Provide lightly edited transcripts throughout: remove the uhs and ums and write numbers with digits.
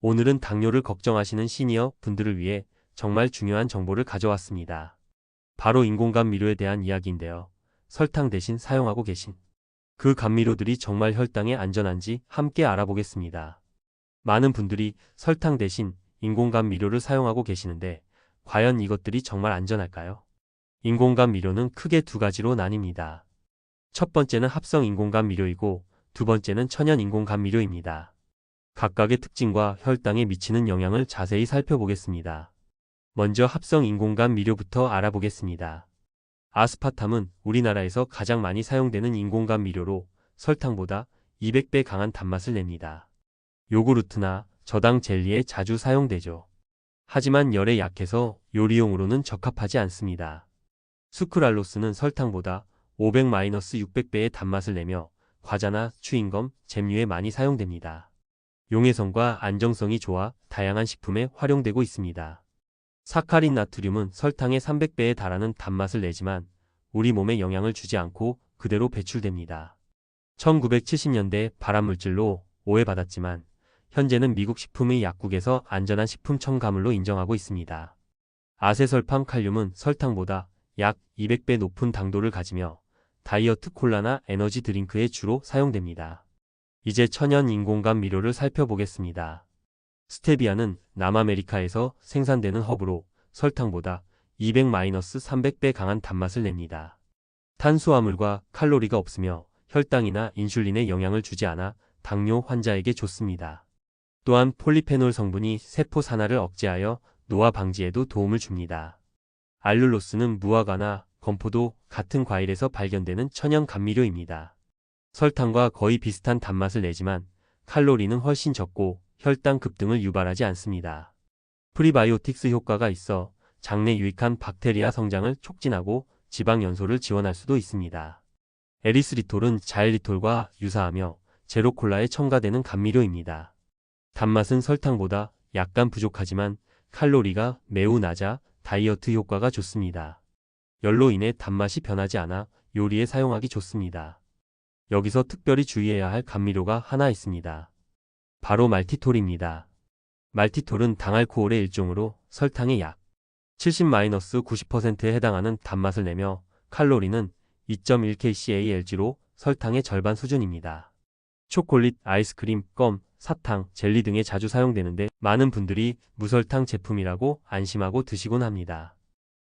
오늘은 당뇨를 걱정하시는 시니어 분들을 위해 정말 중요한 정보를 가져왔습니다. 바로 인공감미료에 대한 이야기인데요. 설탕 대신 사용하고 계신 그 감미료들이 정말 혈당에 안전한지 함께 알아보겠습니다. 많은 분들이 설탕 대신 인공감미료를 사용하고 계시는데 과연 이것들이 정말 안전할까요? 인공감미료는 크게 두 가지로 나뉩니다. 첫 번째는 합성 인공감미료이고 두 번째는 천연 인공감미료입니다. 각각의 특징과 혈당에 미치는 영향을 자세히 살펴보겠습니다. 먼저 합성 인공감미료부터 알아보겠습니다. 아스파탐은 우리나라에서 가장 많이 사용되는 인공감미료로 설탕보다 200배 강한 단맛을 냅니다. 요구르트나 저당 젤리에 자주 사용되죠. 하지만 열에 약해서 요리용으로는 적합하지 않습니다. 수크랄로스는 설탕보다 500-600배의 단맛을 내며 과자나 추잉검, 잼류에 많이 사용됩니다. 용해성과 안정성이 좋아 다양한 식품에 활용되고 있습니다. 사카린 나트륨은 설탕의 300배에 달하는 단맛을 내지만 우리 몸에 영향을 주지 않고 그대로 배출됩니다. 1970년대 발암물질로 오해받았지만 현재는 미국 식품의 약국에서 안전한 식품 첨가물로 인정하고 있습니다. 아세설팜 칼륨은 설탕보다 약 200배 높은 당도를 가지며 다이어트 콜라나 에너지 드링크에 주로 사용됩니다. 이제 천연 인공감미료를 살펴보겠습니다. 스테비아는 남아메리카에서 생산되는 허브로 설탕보다 200-300배 강한 단맛을 냅니다. 탄수화물과 칼로리가 없으며 혈당이나 인슐린에 영향을 주지 않아 당뇨 환자에게 좋습니다. 또한 폴리페놀 성분이 세포 산화를 억제하여 노화 방지에도 도움을 줍니다. 알룰로스는 무화과나 건포도 같은 과일에서 발견되는 천연 감미료입니다. 설탕과 거의 비슷한 단맛을 내지만 칼로리는 훨씬 적고 혈당 급등을 유발하지 않습니다. 프리바이오틱스 효과가 있어 장내 유익한 박테리아 성장을 촉진하고 지방 연소를 지원할 수도 있습니다. 에리스리톨은 자일리톨과 유사하며 제로콜라에 첨가되는 감미료입니다. 단맛은 설탕보다 약간 부족하지만 칼로리가 매우 낮아 다이어트 효과가 좋습니다. 열로 인해 단맛이 변하지 않아 요리에 사용하기 좋습니다. 여기서 특별히 주의해야 할 감미료가 하나 있습니다. 바로 말티톨입니다. 말티톨은 당알코올의 일종으로 설탕의 약 70-90%에 해당하는 단맛을 내며 칼로리는 2.1kcal로 설탕의 절반 수준입니다. 초콜릿, 아이스크림, 껌, 사탕, 젤리 등에 자주 사용되는데 많은 분들이 무설탕 제품이라고 안심하고 드시곤 합니다.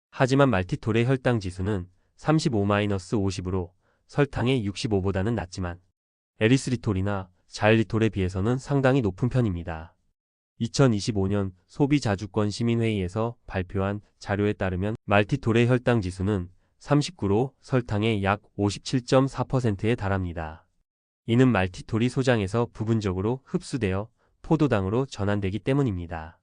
하지만 말티톨의 혈당 지수는 35-50으로 설탕의 65보다는 낮지만 에리스리톨이나 자일리톨에 비해서는 상당히 높은 편입니다. 2025년 소비자주권 시민회의에서 발표한 자료에 따르면 말티톨의 혈당 지수는 39로 설탕의 약 57.4%에 달합니다. 이는 말티톨이 소장에서 부분적으로 흡수되어 포도당으로 전환되기 때문입니다.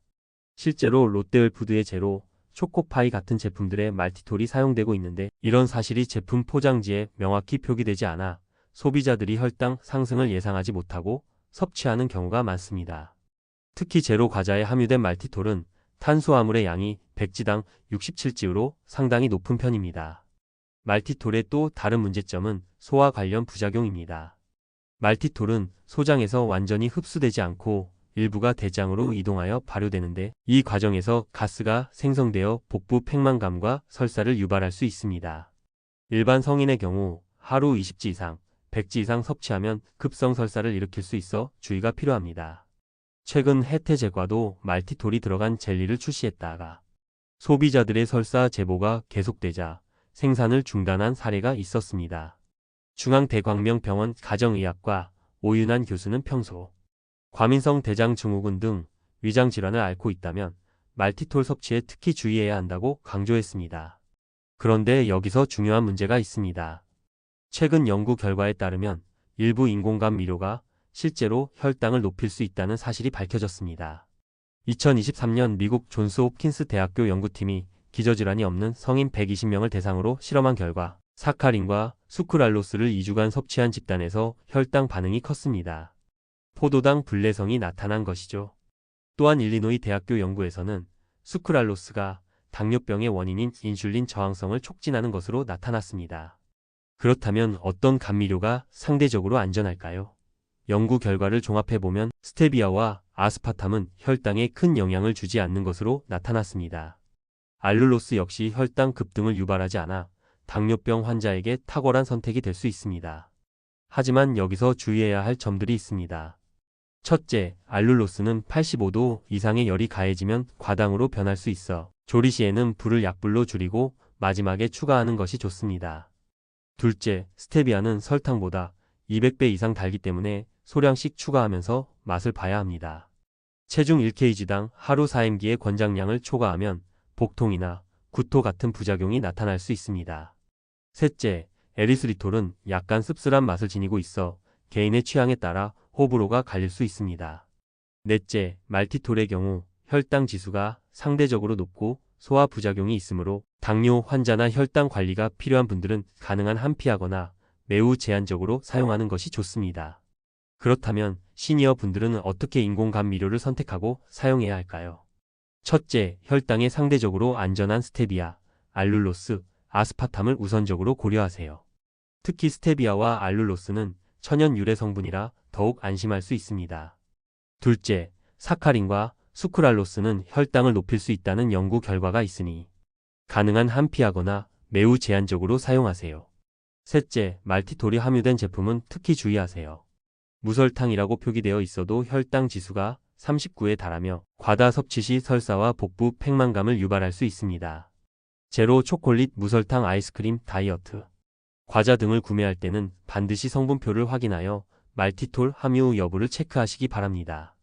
실제로 롯데월푸드의 제로, 초코파이 같은 제품들에 말티톨이 사용되고 있는데 이런 사실이 제품 포장지에 명확히 표기되지 않아 소비자들이 혈당 상승을 예상하지 못하고 섭취하는 경우가 많습니다. 특히 제로 과자에 함유된 말티톨은 탄수화물의 양이 100지당 67지로 상당히 높은 편입니다. 말티톨의 또 다른 문제점은 소화 관련 부작용입니다. 말티톨은 소장에서 완전히 흡수되지 않고 일부가 대장으로 이동하여 발효되는데 이 과정에서 가스가 생성되어 복부 팽만감과 설사를 유발할 수 있습니다. 일반 성인의 경우 하루 20지 이상, 100지 이상 섭취하면 급성 설사를 일으킬 수 있어 주의가 필요합니다. 최근 해태제과도 말티톨이 들어간 젤리를 출시했다가 소비자들의 설사 제보가 계속되자 생산을 중단한 사례가 있었습니다. 중앙대광명병원 가정의학과 오윤환 교수는 평소 과민성 대장 증후군 등 위장 질환을 앓고 있다면 말티톨 섭취에 특히 주의해야 한다고 강조했습니다. 그런데 여기서 중요한 문제가 있습니다. 최근 연구 결과에 따르면 일부 인공감미료가 실제로 혈당을 높일 수 있다는 사실이 밝혀졌습니다. 2023년 미국 존스 홉킨스 대학교 연구팀이 기저질환이 없는 성인 120명을 대상으로 실험한 결과 사카린과 수크랄로스를 2주간 섭취한 집단에서 혈당 반응이 컸습니다. 포도당 불내성이 나타난 것이죠. 또한 일리노이 대학교 연구에서는 수크랄로스가 당뇨병의 원인인 인슐린 저항성을 촉진하는 것으로 나타났습니다. 그렇다면 어떤 감미료가 상대적으로 안전할까요? 연구 결과를 종합해보면 스테비아와 아스파탐은 혈당에 큰 영향을 주지 않는 것으로 나타났습니다. 알룰로스 역시 혈당 급등을 유발하지 않아 당뇨병 환자에게 탁월한 선택이 될 수 있습니다. 하지만 여기서 주의해야 할 점들이 있습니다. 첫째, 알룰로스는 85도 이상의 열이 가해지면 과당으로 변할 수 있어 조리 시에는 불을 약불로 줄이고 마지막에 추가하는 것이 좋습니다. 둘째, 스테비아는 설탕보다 200배 이상 달기 때문에 소량씩 추가하면서 맛을 봐야 합니다. 체중 1kg당 하루 4mg의 권장량을 초과하면 복통이나 구토 같은 부작용이 나타날 수 있습니다. 셋째, 에리스리톨은 약간 씁쓸한 맛을 지니고 있어 개인의 취향에 따라 호불호가 갈릴 수 있습니다. 넷째, 말티톨의 경우 혈당 지수가 상대적으로 높고 소화 부작용이 있으므로 당뇨 환자나 혈당 관리가 필요한 분들은 가능한 한 피하거나 매우 제한적으로 사용하는 것이 좋습니다. 그렇다면 시니어 분들은 어떻게 인공 감미료를 선택하고 사용해야 할까요? 첫째, 혈당에 상대적으로 안전한 스테비아, 알룰로스, 아스파탐을 우선적으로 고려하세요. 특히 스테비아와 알룰로스는 천연 유래 성분이라 더욱 안심할 수 있습니다. 둘째, 사카린과 수크랄로스는 혈당을 높일 수 있다는 연구 결과가 있으니 가능한 한 피하거나 매우 제한적으로 사용하세요. 셋째, 말티톨이 함유된 제품은 특히 주의하세요. 무설탕이라고 표기되어 있어도 혈당 지수가 39에 달하며 과다 섭취 시 설사와 복부 팽만감을 유발할 수 있습니다. 제로 초콜릿, 무설탕 아이스크림, 다이어트, 과자 등을 구매할 때는 반드시 성분표를 확인하여 말티톨 함유 여부를 체크하시기 바랍니다.